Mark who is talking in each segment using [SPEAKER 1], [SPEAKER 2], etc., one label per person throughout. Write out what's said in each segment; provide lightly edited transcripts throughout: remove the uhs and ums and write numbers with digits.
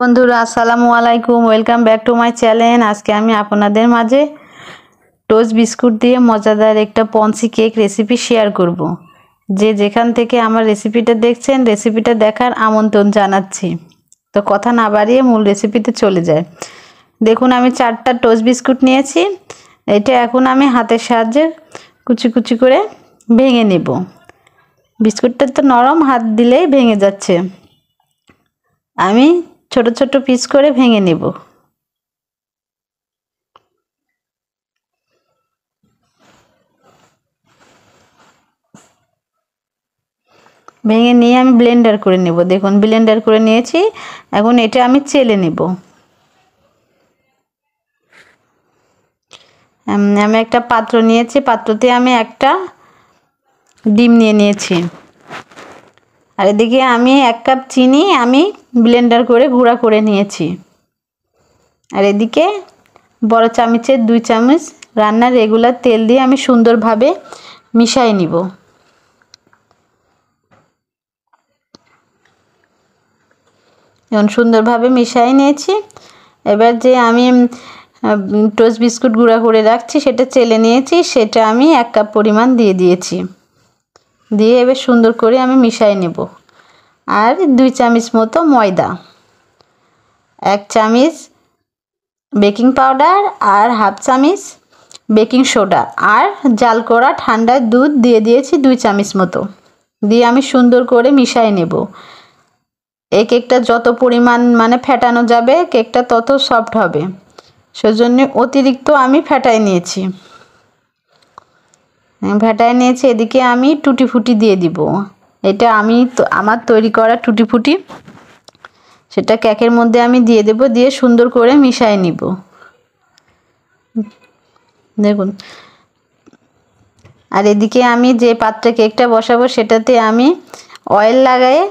[SPEAKER 1] বন্ধুরা আসসালামু আলাইকুম, welcome back to my channel. আজকে আমি আপনাদের মাঝে টোস্ট বিস্কুট দিয়ে মজাদার একটা পন্সি কেক রেসিপি শেয়ার করব। যে যেখান থেকে আমার রেসিপিটা দেখছেন, রেসিপিটা দেখার আমন্ত্রণ জানাচ্ছি। তো কথা না বাড়িয়ে মূল রেসিপিতে চলে যায়। দেখুন, আমি 4টা টোস্ট বিস্কুট নিয়েছি। এটা এখন আমি হাতের সাহায্যে কুচি কুচি করে ভেঙে নেব। বিস্কুটটা তো নরম, হাত দিলেই ভেঙে যাচ্ছে। আমি ছোট ছোট পিস করে ভেঙে নেব। ভেঙে নিয়ে আমি ব্লেন্ডার করে নেব। দেখুন, ব্লেন্ডার করে নিয়েছি। এখন এটা আমি চেলে নেব। আমি একটা পাত্র নিয়েছি, পাত্রতে আমি একটা ডিম নিয়ে নিয়েছি। আর এদিকে আমি 1 কাপ চিনি আমি ব্লেন্ডার করে গুঁড়া করে নিয়েছি। আর এদিকে বড় চামচের 2 চামচ রান্নার রেগুলার তেল দিয়ে আমি সুন্দরভাবে মিশিয়ে নিব। এখন সুন্দরভাবে মিশিয়ে নিয়েছি। এবার যে আমি টোস্ট বিস্কুট গুঁড়া করে রাখছি সেটা চেলে নিয়েছি, সেটা আমি 1 কাপ পরিমাণ দিয়ে দিয়েছি। দিয়ে এবার সুন্দর করে আমি মিশিয়ে নেব। আর 2 চামচ মতো ময়দা, 1 চামচ বেকিং পাউডার আর 1/2 চামচ বেকিং সোডা, আর জাল করা ঠান্ডা দুধ দিয়ে দিয়েছি 2 চামচ মতো। দিয়ে আমি সুন্দর করে মিশিয়ে নেব। এই কেকটা যত পরিমাণ ফেটানো যাবে কেকটা তত সফট হবে, সেজন্য অতিরিক্ত আমি ফেটাই নিয়েছি। এদিকে আমি টুটি ফুটি দিয়ে দিব। এটা আমি আমার তৈরি করা টুটি ফুটি, সেটা কেকের মধ্যে আমি দিয়ে দেব। দিয়ে সুন্দর করে মিশিয়ে নিব। দেখুন, আর এদিকে আমি যে পাত্রে কেকটা বসাবো সেটাতে আমি অয়েল লাগিয়ে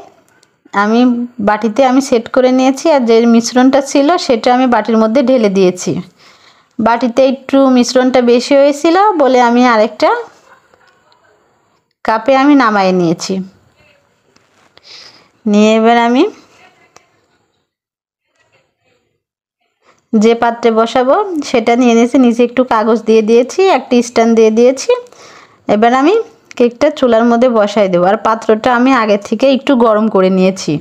[SPEAKER 1] আমি বাটিতে আমি সেট করে নিয়েছি। আর যে মিশ্রণটা ছিল সেটা আমি বাটির মধ্যে ঢেলে দিয়েছি। বাটিতে একটু মিশ্রণটা বেশি হয়েছিল বলে আমি আরেকটা কাপে আমি নামিয়ে নিয়েছি। নিয়ে এবার আমি যে পাত্রে বসাবো সেটা নিয়ে নিয়েছি। নিচে একটু কাগজ দিয়ে দিয়েছি, একটা স্ট্যান্ড দিয়ে দিয়েছি। এবার আমি কেকটা চুলার মধ্যে বসাই দেবো। আর পাত্রটা আমি আগে থেকে একটু গরম করে নিয়েছি।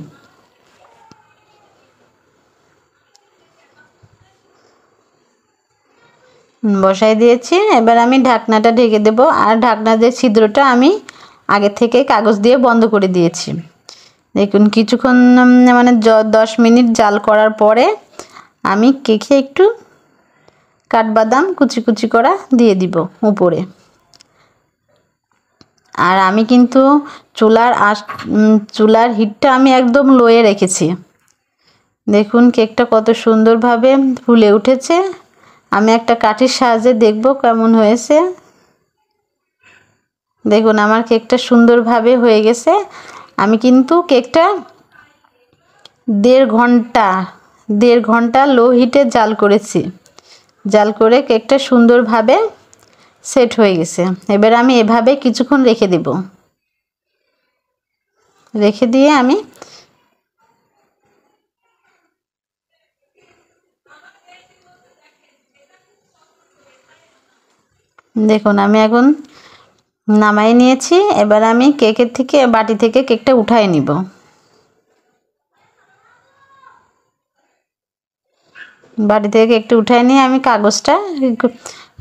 [SPEAKER 1] বসাই দিয়েছি। এবার আমি ঢাকনাটা ঢেকে দেব। আর ঢাকনা যে ছিদ্রটা আমি আগে থেকে কাগজ দিয়ে বন্ধ করে দিয়েছি। দেখুন, কিছুক্ষণ 10 মিনিট জাল করার পরে আমি কেকে একটু কাঠবাদাম কুচি কুচি করা দিয়ে দিব উপরে। আর আমি কিন্তু চুলার হিটটা আমি একদম লোয়ে রেখেছি। দেখুন কেকটা কত সুন্দরভাবে ফুলে উঠেছে। আমি একটা কাঠির সাহায্যে দেখব কেমন হয়েছে। দেখুন, আমার কেকটা সুন্দরভাবে হয়ে গেছে। আমি কিন্তু কেকটা 1.5 ঘন্টা লো হিটে জাল করেছি। জাল করে কেকটা সুন্দরভাবে সেট হয়ে গেছে। এবার আমি এভাবে কিছুক্ষণ রেখে দেব। রেখে দিয়ে আমি দেখুন আমি এখন নামাই নিয়েছি। এবার আমি বাটি থেকে কেকটা উঠাই নিব। বাটি থেকে কেকটা উঠাই নিয়ে আমি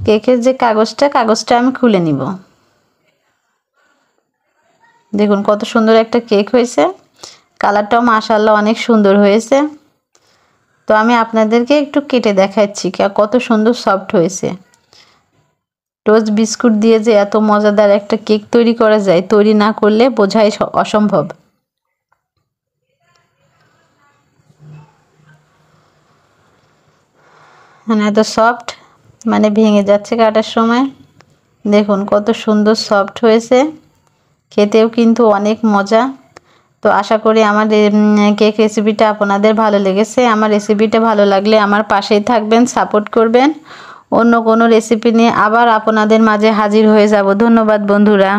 [SPEAKER 1] কেকের যে কাগজটা আমি খুলে নিব। দেখুন কত সুন্দর একটা কেক হয়েছে। কালারটাও মাশাআল্লাহ অনেক সুন্দর হয়েছে। তো আমি আপনাদেরকে একটু কেটে দেখাচ্ছি কত সুন্দর সফট হয়েছে। টোস্ট বিস্কুট দিয়ে যে এত মজাদার একটা কেক তৈরি করা যায়, তৈরি না করলে বোঝাই অসম্ভব। এত সফট, ভেঙে যাচ্ছে কাটার সময়। দেখুন কত সুন্দর সফট হয়েছে। খেতেও কিন্তু অনেক মজা। তো আশা করি আমার কেক রেসিপিটা আপনাদের ভালো লেগেছে। আমার রেসিপিটা ভালো লাগলে আমার পাশেই থাকবেন, সাপোর্ট করবেন। অন্য কোনো রেসিপি নিয়ে আবার আপনাদের মাঝে হাজির হয়ে যাব। ধন্যবাদ বন্ধুরা।